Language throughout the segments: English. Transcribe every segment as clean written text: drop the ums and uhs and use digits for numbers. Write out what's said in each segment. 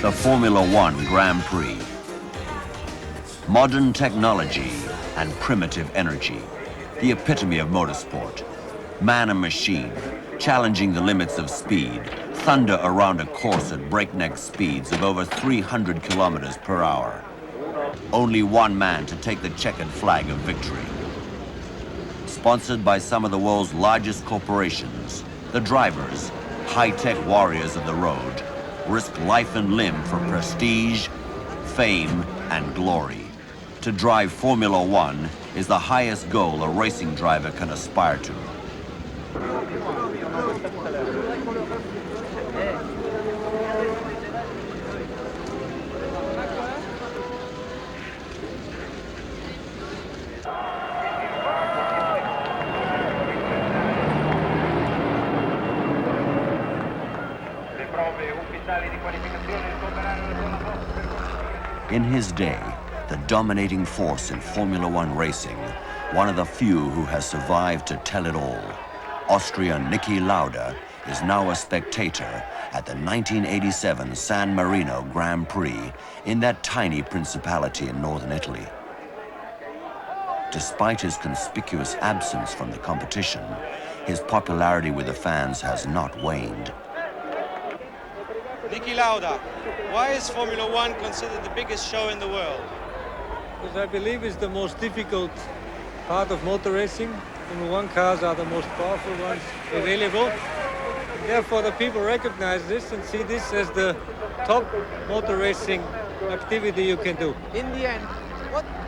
The Formula One Grand Prix. Modern technology and primitive energy, the epitome of motorsport. Man and machine, challenging the limits of speed, thunder around a course at breakneck speeds of over 300 kilometers per hour. Only one man to take the checkered flag of victory. Sponsored by some of the world's largest corporations, the drivers, high-tech warriors of the road, risk life and limb for prestige, fame, and glory. To drive Formula One is the highest goal a racing driver can aspire to. In his day, the dominating force in Formula One racing, one of the few who has survived to tell it all, Austrian Niki Lauda is now a spectator at the 1987 San Marino Grand Prix in that tiny principality in northern Italy. Despite his conspicuous absence from the competition, his popularity with the fans has not waned. Niki Lauda, why is Formula One considered the biggest show in the world? Because I believe it's the most difficult part of motor racing. Formula One cars are the most powerful ones available. Therefore, the people recognize this and see this as the top motor racing activity you can do. In the end,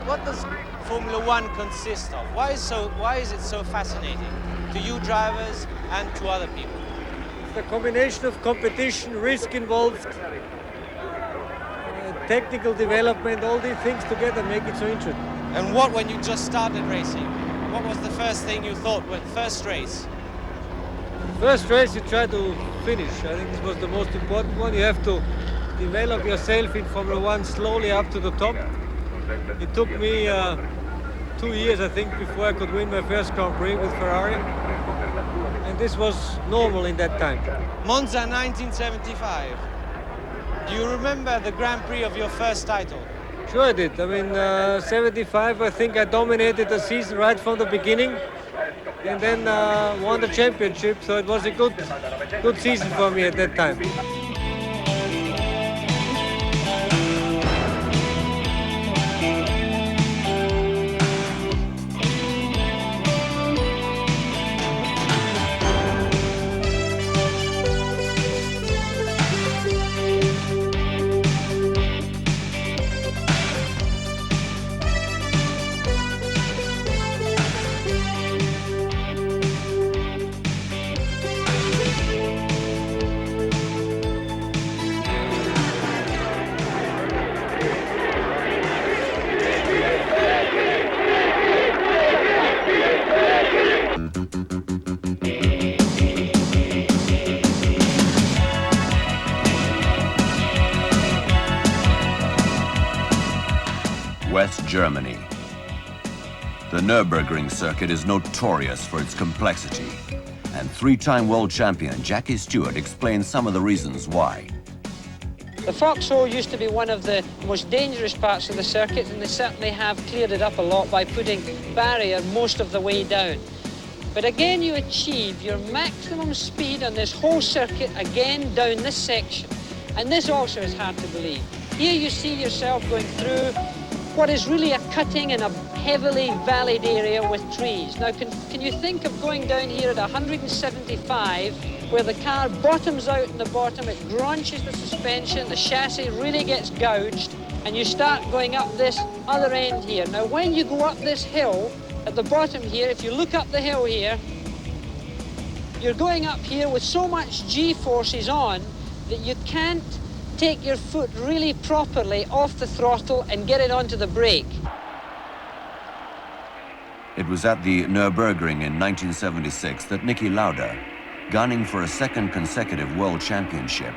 what does Formula One consist of? Why is it so fascinating to you drivers and to other people? The combination of competition, risk involved, technical development, all these things together make it so interesting. And what when you just started racing? What was the first thing you thought when first race? First race you try to finish. I think this was the most important one. You have to develop yourself in Formula One slowly up to the top. It took me 2 years, I think, before I could win my first Grand Prix with Ferrari. And this was normal in that time. Monza 1975. Do you remember the Grand Prix of your first title? Sure I did. I mean, 75, I think I dominated the season right from the beginning. And then won the championship, so it was a good season for me at that time. West Germany. The Nürburgring circuit is notorious for its complexity, and three-time world champion Jackie Stewart explains some of the reasons why. The foxhole used to be one of the most dangerous parts of the circuit, and they certainly have cleared it up a lot by putting barrier most of the way down. But again, you achieve your maximum speed on this whole circuit again down this section. And this also is hard to believe. Here you see yourself going through what is really a cutting in a heavily valleyed area with trees. Now, can you think of going down here at 175, where the car bottoms out in the bottom, it gronches the suspension, the chassis really gets gouged, and you start going up this other end here. Now, when you go up this hill, at the bottom here, if you look up the hill here, you're going up here with so much G-forces on that you can't take your foot really properly off the throttle and get it onto the brake. It was at the Nürburgring in 1976 that Niki Lauda, gunning for a second consecutive world championship,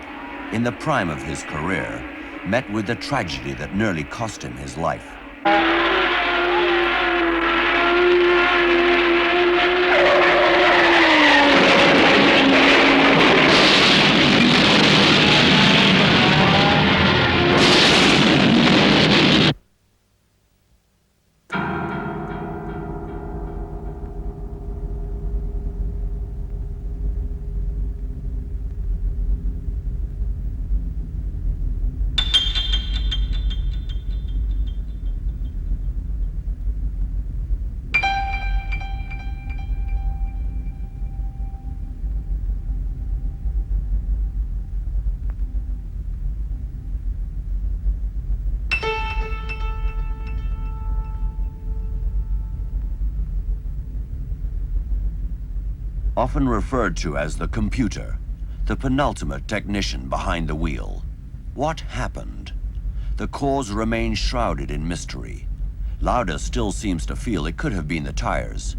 in the prime of his career, met with the tragedy that nearly cost him his life. Often referred to as the computer, the penultimate technician behind the wheel. What happened? The cause remains shrouded in mystery. Lauda still seems to feel it could have been the tires.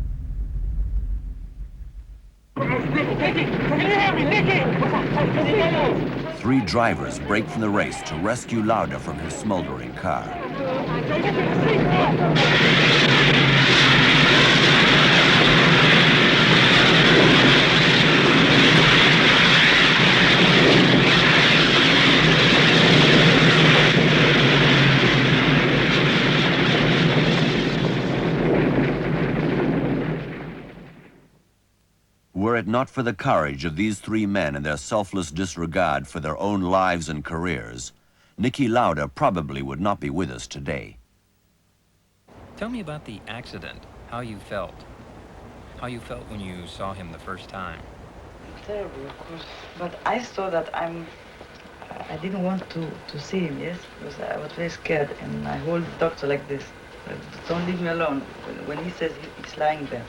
Three drivers break from the race to rescue Lauda from his smoldering car. Were it not for the courage of these three men and their selfless disregard for their own lives and careers, Niki Lauda probably would not be with us today. Tell me about the accident, how you felt. How you felt when you saw him the first time. Terrible, of course. But I saw that I didn't want to see him, yes? Because I was very scared, and I hold the doctor like this. Don't leave me alone. When he says he's lying there.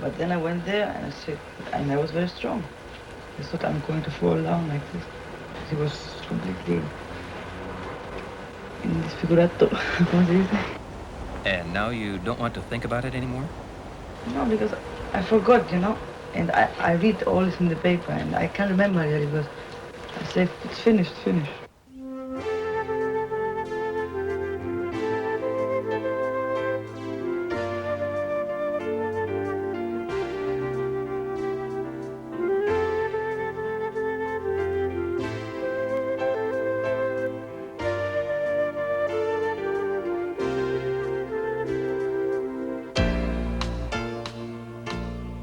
But then I went there and I said, and I was very strong. I thought I'm going to fall down like this. He was completely indesfigurato. And now you don't want to think about it anymore? No, because I forgot, you know. And I read all this in the paper and I can't remember really, because I said, it's finished, finished.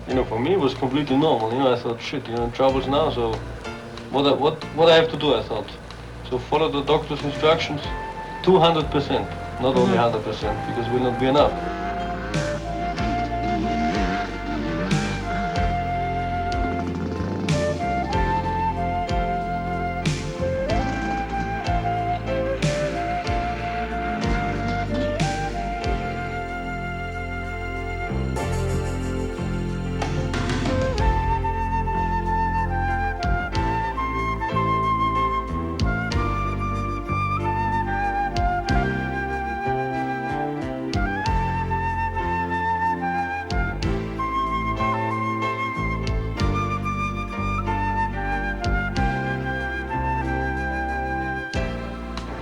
You know, for me it was completely normal. You know, I thought, shit, you're in troubles now, so what I have to do, I thought. So follow the doctor's instructions 200%, not only 100%, because it will not be enough.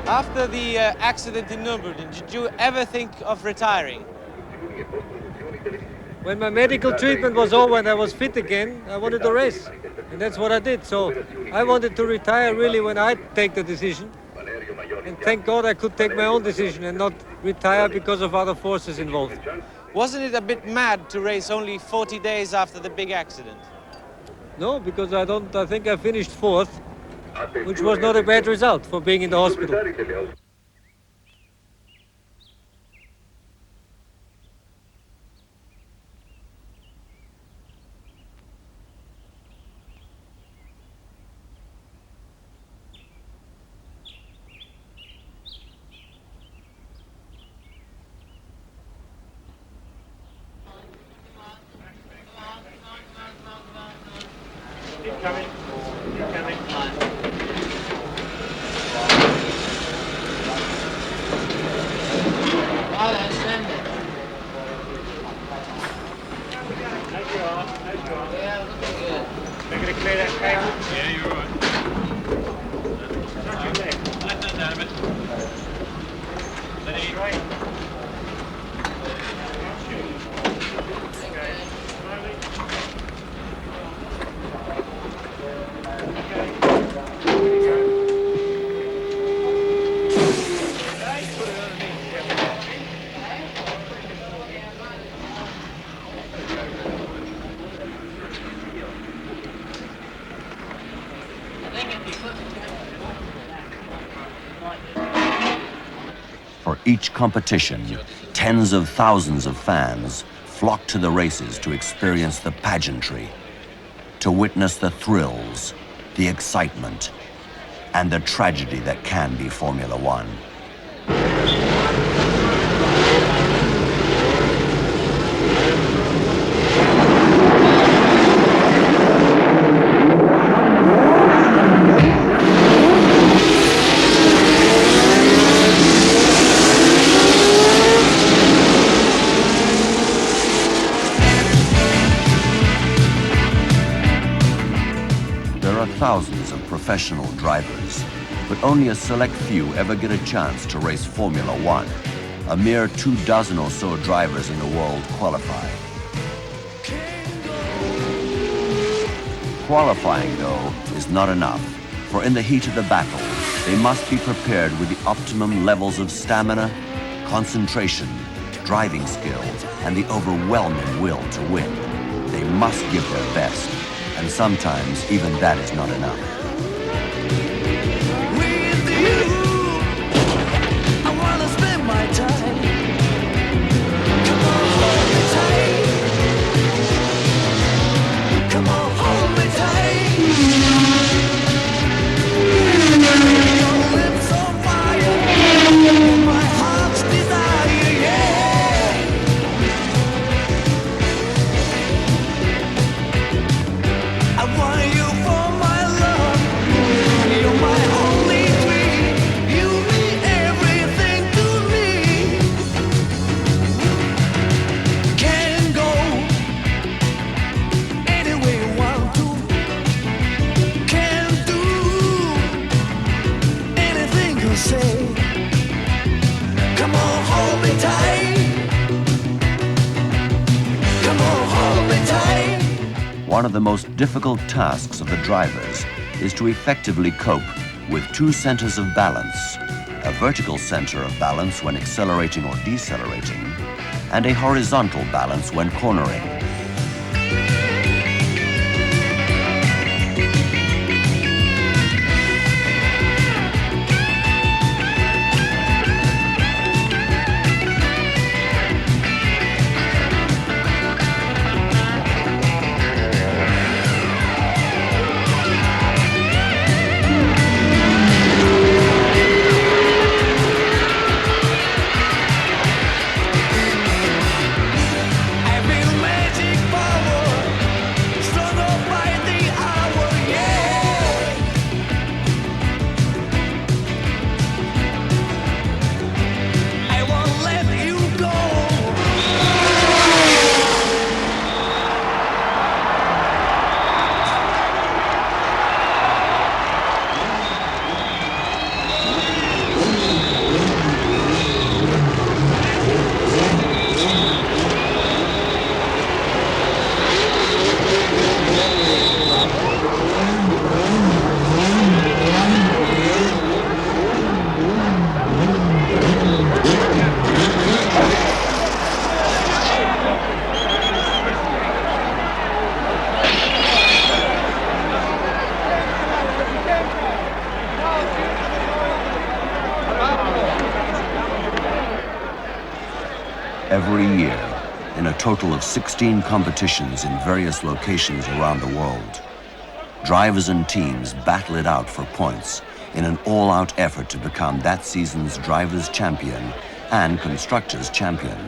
After the accident in Nürburgring, did you ever think of retiring? When my medical treatment was over and I was fit again, I wanted to race. And that's what I did. So I wanted to retire really when I take the decision. And thank God I could take my own decision and not retire because of other forces involved. Wasn't it a bit mad to race only 40 days after the big accident? No, because I think I finished fourth, which was not a bad result for being in the hospital. For each competition, tens of thousands of fans flock to the races to experience the pageantry, to witness the thrills, the excitement, and the tragedy that can be Formula One. Thousands of professional drivers, but only a select few ever get a chance to race Formula One. A mere 24 or so drivers in the world qualify. Qualifying, though, is not enough, for in the heat of the battle, they must be prepared with the optimum levels of stamina, concentration, driving skill, and the overwhelming will to win. They must give their best. And sometimes even that is not enough. With you, I wanna spend my time. Come on, hold me tight. Come on, hold me tight. Your lips on fire, my heart's desire, yeah. I want you for my love. You're my only dream. You mean everything to me. Can go anywhere you want to. Can do anything you say. Come on, hold me tight. Come on, hold me tight. One of the most difficult tasks of the drivers is to effectively cope with two centers of balance, a vertical center of balance when accelerating or decelerating, and a horizontal balance when cornering. I've been Every year, in a total of 16 competitions in various locations around the world, drivers and teams battle it out for points in an all-out effort to become that season's drivers' champion and constructors' champion.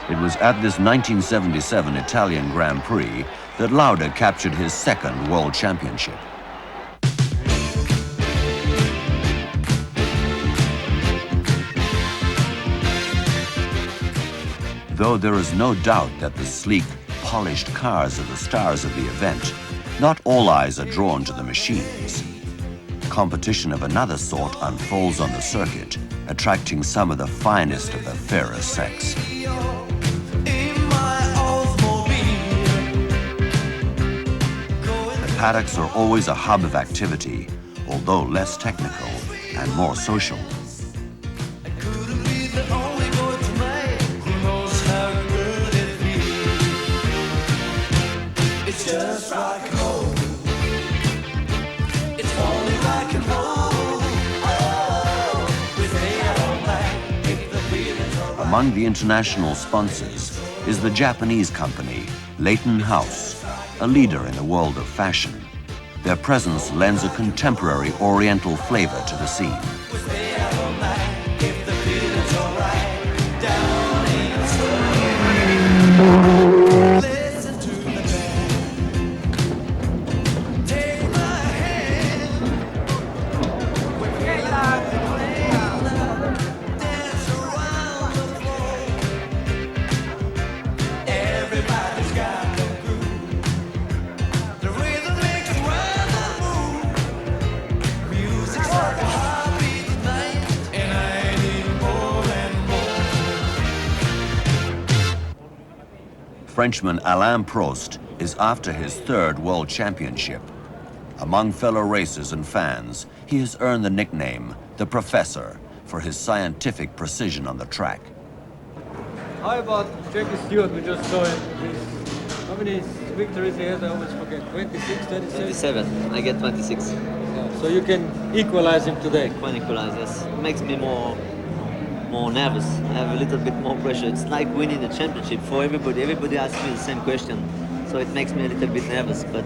It was at this 1977 Italian Grand Prix that Lauda captured his second world championship. Though there is no doubt that the sleek, polished cars are the stars of the event, not all eyes are drawn to the machines. Competition of another sort unfolds on the circuit, attracting some of the finest of the fairer sex. The paddocks are always a hub of activity, although less technical and more social. Among the international sponsors is the Japanese company, Leighton House, a leader in the world of fashion. Their presence lends a contemporary Oriental flavor to the scene. Frenchman Alain Prost is after his third world championship. Among fellow racers and fans, he has earned the nickname the Professor for his scientific precision on the track. How about Jackie Stewart? We just saw him. How many victories he has? I always forget. 26, 37? 27. I get 26. Yeah, so you can equalize him today. Can equalize, yes. It makes me more nervous. I have a little bit more pressure. It's like winning the championship for everybody. Everybody asks me the same question, so it makes me a little bit nervous. But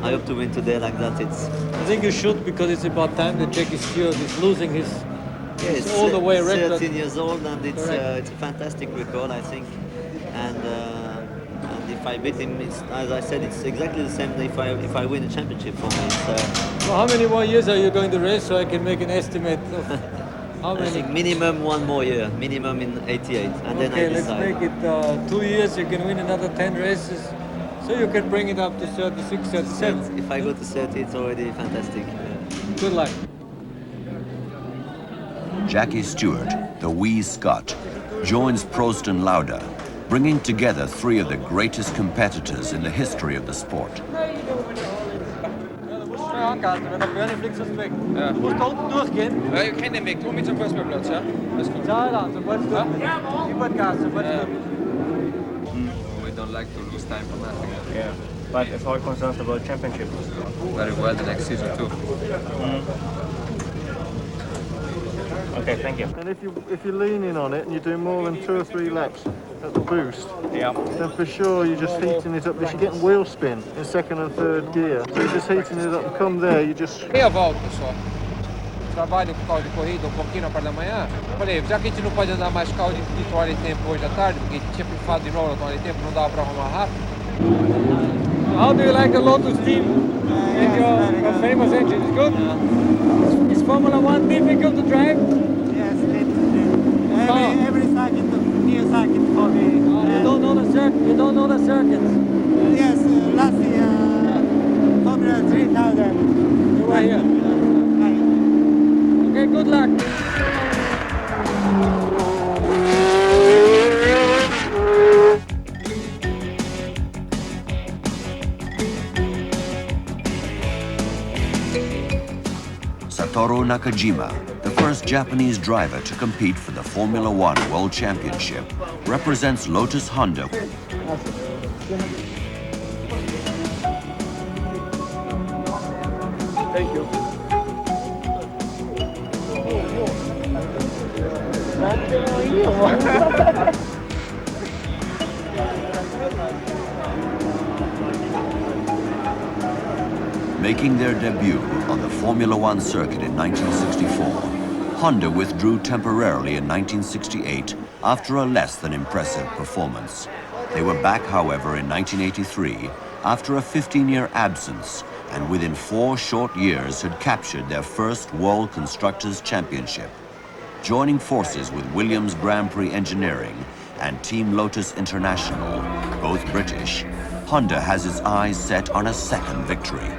I hope to win today like that. I think you should, because it's about time that Jackie Stewart is losing his all the way record. 13 years old, and it's a fantastic record, I think. And if I beat him, it's, as I said, it's exactly the same if I win the championship for me. So how many more years are you going to race, so I can make an estimate of how many? I think minimum one more year, minimum in 88, and then I decide. Let's make it 2 years. You can win another 10 races, so you can bring it up to 36, 37. If I go to 30, it's already fantastic. Good luck. Jackie Stewart, the wee Scot, joins Prost and Lauda, bringing together three of the greatest competitors in the history of the sport. Ja. Du musst da unten durchgehen. Ja, ich kenne den Weg. Tu mich zum Fußballplatz, ja? Alles gut. Ja, dann, sobald es durch ist. Über Gas, sobald es durch ist. We don't like to lose time for nothing. Yeah, but it's all concerns about championship. Very well the next season too. Okay, thank you. And if you lean in on it and you do more than 2 or 3 laps at the boost, then for sure you're just heating it up. You're getting wheel spin in 2nd and 3rd gear. So you're just heating it up and come there, you just... Meia volta só. Trabalho com carro de corrida um pouquinho na parte da manhã. Falei, já que a gente não pode andar mais carro de toalha de tempo hoje à tarde, porque tinha pifado de novo na toalha de tempo, não dava para arrumar rápido. How do you like the Lotus team? And your famous engine is good? Is Formula 1 difficult to drive? Yes, every circuit, new circuit for me. You don't know the circuit? You don't know the circuits? Yes, last year, Formula 3000. You were here? Okay, good luck. Toru Nakajima, the first Japanese driver to compete for the Formula One World Championship, represents Lotus Honda. Thank you. Making their debut on the Formula One circuit in 1964, Honda withdrew temporarily in 1968 after a less than impressive performance. They were back, however, in 1983 after a 15-year absence, and within 4 short years had captured their first World Constructors' Championship. Joining forces with Williams Grand Prix Engineering and Team Lotus International, both British, Honda has its eyes set on a second victory.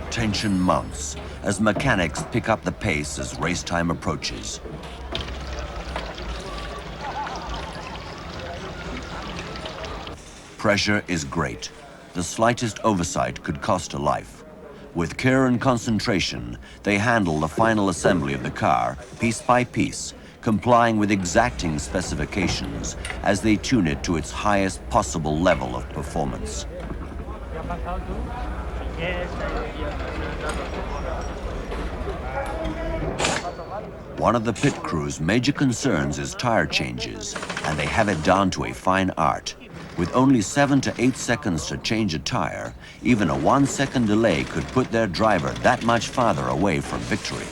Tension mounts as mechanics pick up the pace as race time approaches. Pressure is great. The slightest oversight could cost a life. With care and concentration, they handle the final assembly of the car, piece by piece, complying with exacting specifications as they tune it to its highest possible level of performance. One of the pit crew's major concerns is tire changes, and they have it down to a fine art. With only 7 to 8 seconds to change a tire, even a 1-second delay could put their driver that much farther away from victory.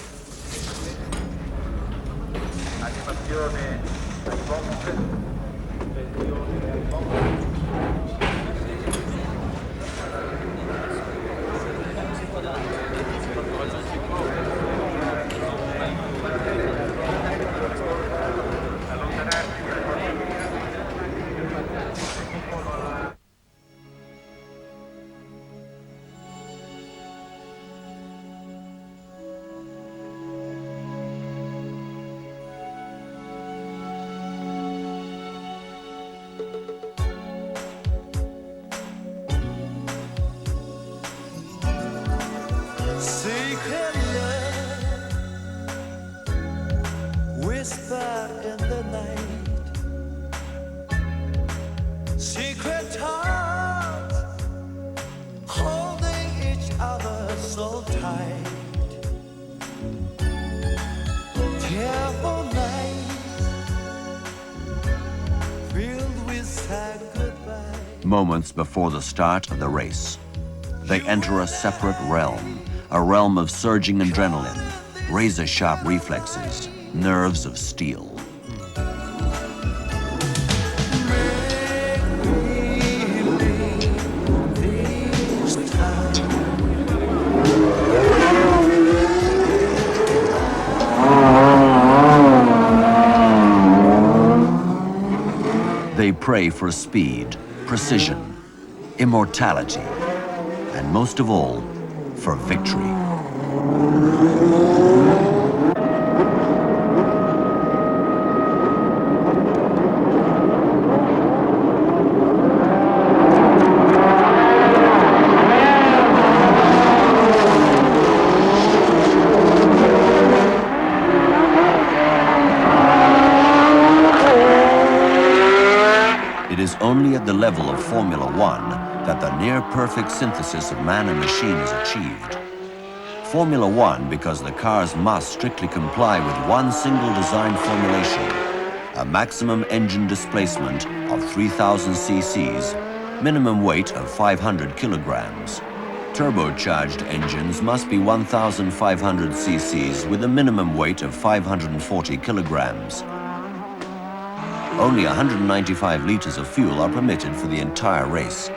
Secret love, whisper in the night. Secret hearts, holding each other so tight. Tearful nights, filled with sad goodbye. Moments before the start of the race, they enter a separate realm. A realm of surging adrenaline, razor-sharp reflexes, nerves of steel. They pray for speed, precision, immortality, and most of all, for victory. It is only at the level of Formula One that the near-perfect synthesis of man and machine is achieved. Formula One, because the cars must strictly comply with one single design formulation, a maximum engine displacement of 3,000 cc's, minimum weight of 500 kilograms. Turbocharged engines must be 1,500 cc's with a minimum weight of 540 kilograms. Only 195 liters of fuel are permitted for the entire race.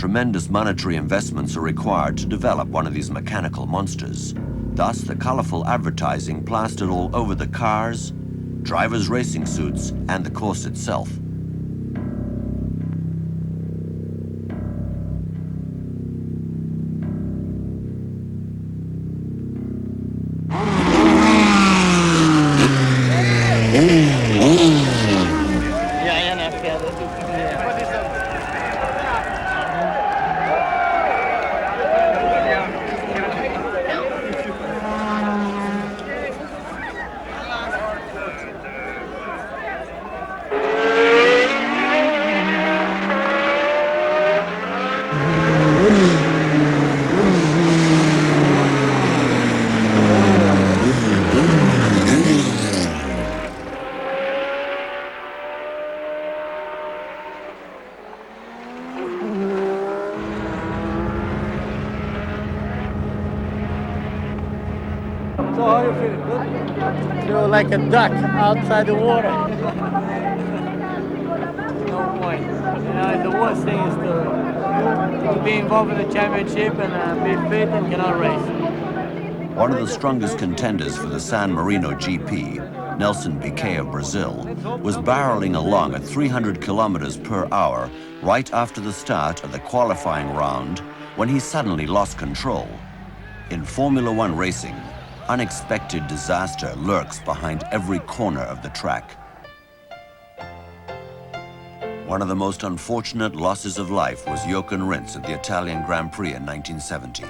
tremendous monetary investments are required to develop one of these mechanical monsters. Thus, the colorful advertising plastered all over the cars, drivers' racing suits, and the course itself. So how are you feeling? Good? Feel like a duck outside the water. No point. You know, the worst thing is to be involved in the championship and be fit and cannot race. One of the strongest contenders for the San Marino GP, Nelson Piquet of Brazil, was barreling along at 300 kilometers per hour right after the start of the qualifying round when he suddenly lost control. In Formula One racing, unexpected disaster lurks behind every corner of the track. One of the most unfortunate losses of life was Jochen Rindt at the Italian Grand Prix in 1970.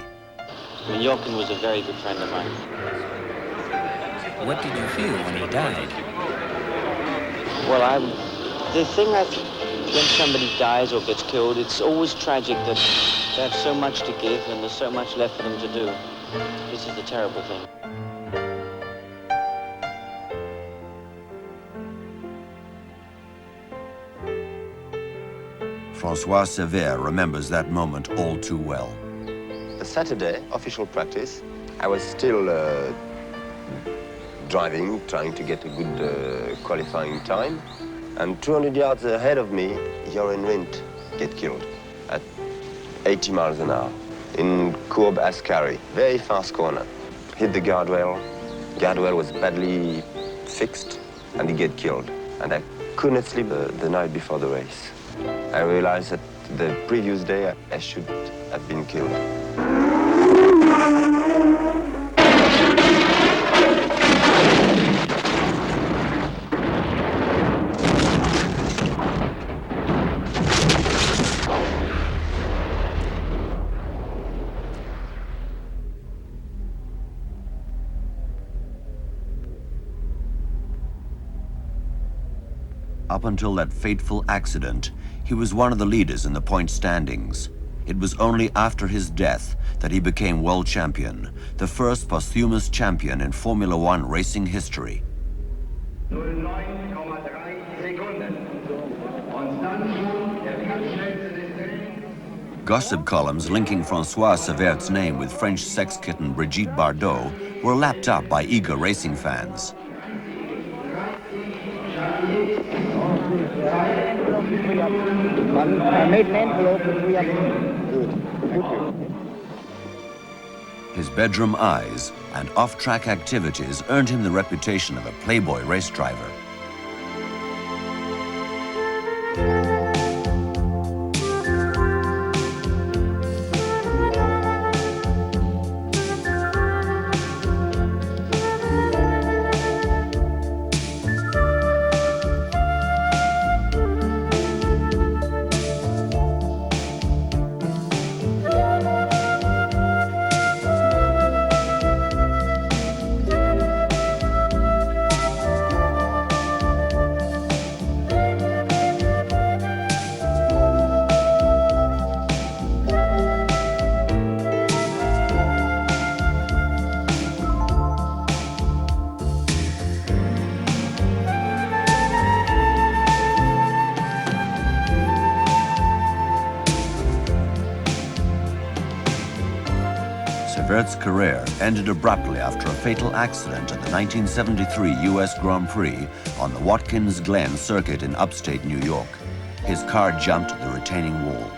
Jochen was a very good friend of mine. What did you feel when he died? Well, the thing that when somebody dies or gets killed, it's always tragic that they have so much to give and there's so much left for them to do. This is the terrible thing. Francois Sever remembers that moment all too well. The Saturday, official practice, I was still driving, trying to get a good qualifying time. And 200 yards ahead of me, Jochen Rindt get killed at 80 miles an hour in Courbe Ascari, very fast corner. Hit the guardrail. Guardrail was badly fixed, and he get killed. And I couldn't sleep the night before the race. I realized that the previous day I should have been killed. Up until that fateful accident, he was one of the leaders in the point standings. It was only after his death that he became world champion, the first posthumous champion in Formula One racing history. Gossip columns linking Francois Sever's name with French sex kitten Brigitte Bardot were lapped up by eager racing fans. His bedroom eyes and off-track activities earned him the reputation of a playboy race driver. Sever's career ended abruptly after a fatal accident at the 1973 U.S. Grand Prix on the Watkins Glen circuit in upstate New York. His car jumped the retaining wall.